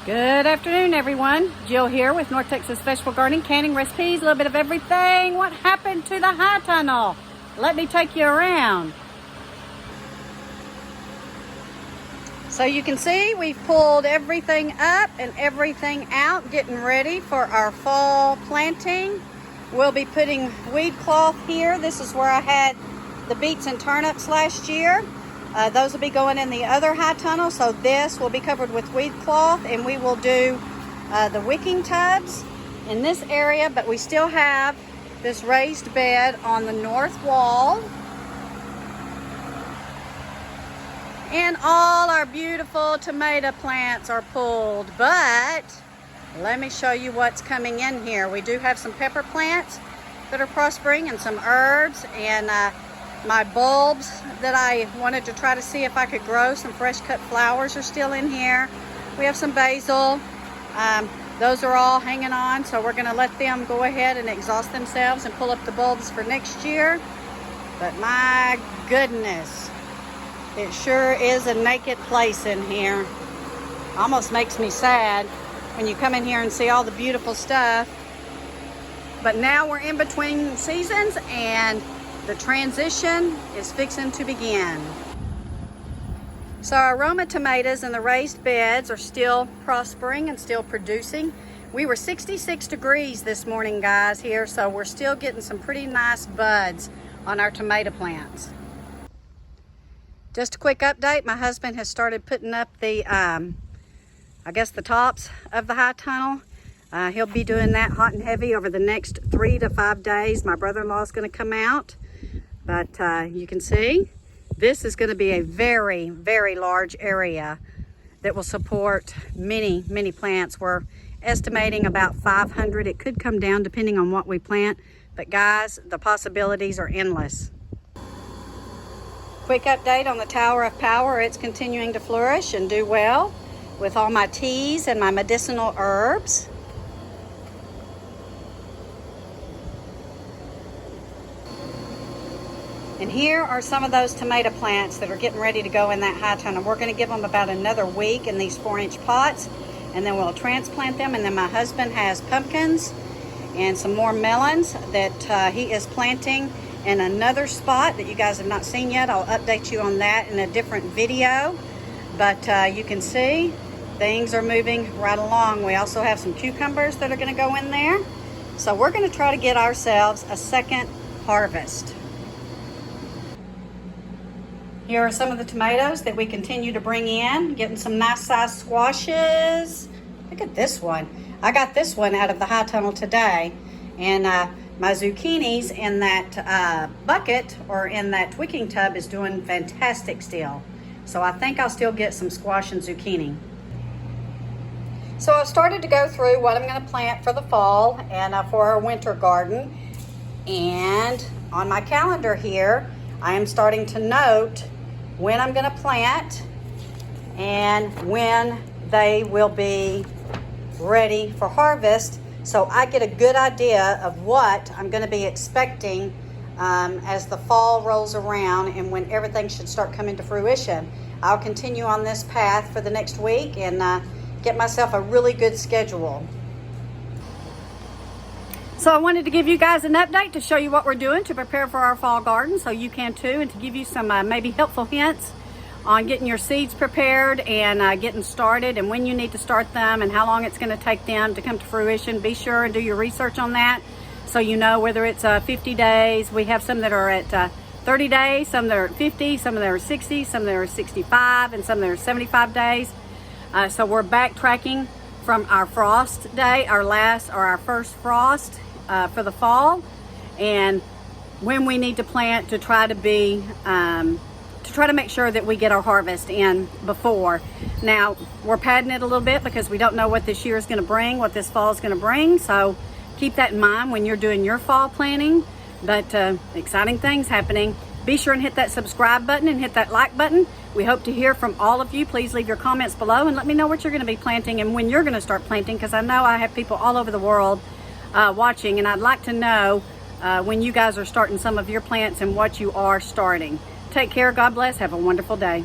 Good afternoon, everyone. Jill here with North Texas Vegetable Gardening, canning recipes, a little bit of everything. What happened to the high tunnel? Let me take you around. So you can see we've pulled everything up and everything out, getting ready for our fall planting. We'll be putting weed cloth here. This is where I had the beets and turnips last year. Those will be going in the other high tunnel, so this will be covered with weed cloth, and we will do the wicking tubs in this area, but we still have this raised bed on the north wall. And all our beautiful tomato plants are pulled, but let me show you what's coming in here. We do have some pepper plants that are prospering and some herbs, and my bulbs that I wanted to try to see if I could grow some fresh cut flowers are still in here. We have some basil. Those are all hanging on, so we're going to let them go ahead and exhaust themselves and pull up the bulbs for next year. But my goodness, it sure is a naked place in here. Almost makes me sad when you come in here and see all the beautiful stuff. But now we're in between seasons and the transition is fixing to begin. So our Roma tomatoes in the raised beds are still prospering and still producing. We were 66 degrees this morning, guys, here, so we're still getting some pretty nice buds on our tomato plants. Just a quick update, my husband has started putting up the, I guess the tops of the high tunnel. He'll be doing that hot and heavy over the next 3 to 5 days. My brother-in-law is going to come out. But you can see this is going to be a very, very large area that will support many, many plants. We're estimating about 500. It could come down depending on what we plant. But guys, the possibilities are endless. Quick update on the Tower of Power. It's continuing to flourish and do well with all my teas and my medicinal herbs. And here are some of those tomato plants that are getting ready to go in that high tunnel. We're going to give them about another week in these 4-inch pots, and then we'll transplant them. And then my husband has pumpkins and some more melons that he is planting in another spot that you guys have not seen yet. I'll update you on that in a different video. But you can see things are moving right along. We also have some cucumbers that are going to go in there. So we're going to try to get ourselves a second harvest. Here are some of the tomatoes that we continue to bring in, getting some nice sized squashes. Look at this one. I got this one out of the high tunnel today. And my zucchinis in that bucket or in that wicking tub is doing fantastic still. So I think I'll still get some squash and zucchini. So I've started to go through what I'm going to plant for the fall and for our winter garden. And on my calendar here, I am starting to note when I'm going to plant and when they will be ready for harvest, so I get a good idea of what I'm going to be expecting as the fall rolls around and when everything should start coming to fruition. I'll continue on this path for the next week and get myself a really good schedule. So I wanted to give you guys an update to show you what we're doing to prepare for our fall garden so you can too, and to give you some maybe helpful hints on getting your seeds prepared and getting started and when you need to start them and how long it's going to take them to come to fruition. Be sure and do your research on that so you know whether it's 50 days. We have some that are at 30 days, some that are at 50, some that are 60, some that are 65, and some that are 75 days. So we're backtracking from our frost day, our first frost for the fall, and when we need to plant to try to be to try to make sure that we get our harvest in before. Now we're padding it a little bit because we don't know what this year is going to bring, what this fall is going to bring, so keep that in mind when you're doing your fall planning. But exciting things happening. Be sure and hit that subscribe button and hit that like button. We hope to hear from all of you. Please leave your comments below and let me know what you're going to be planting and when you're going to start planting, because I know I have people all over the world watching, and I'd like to know when you guys are starting some of your plants and what you are starting. Take care. God bless. Have a wonderful day.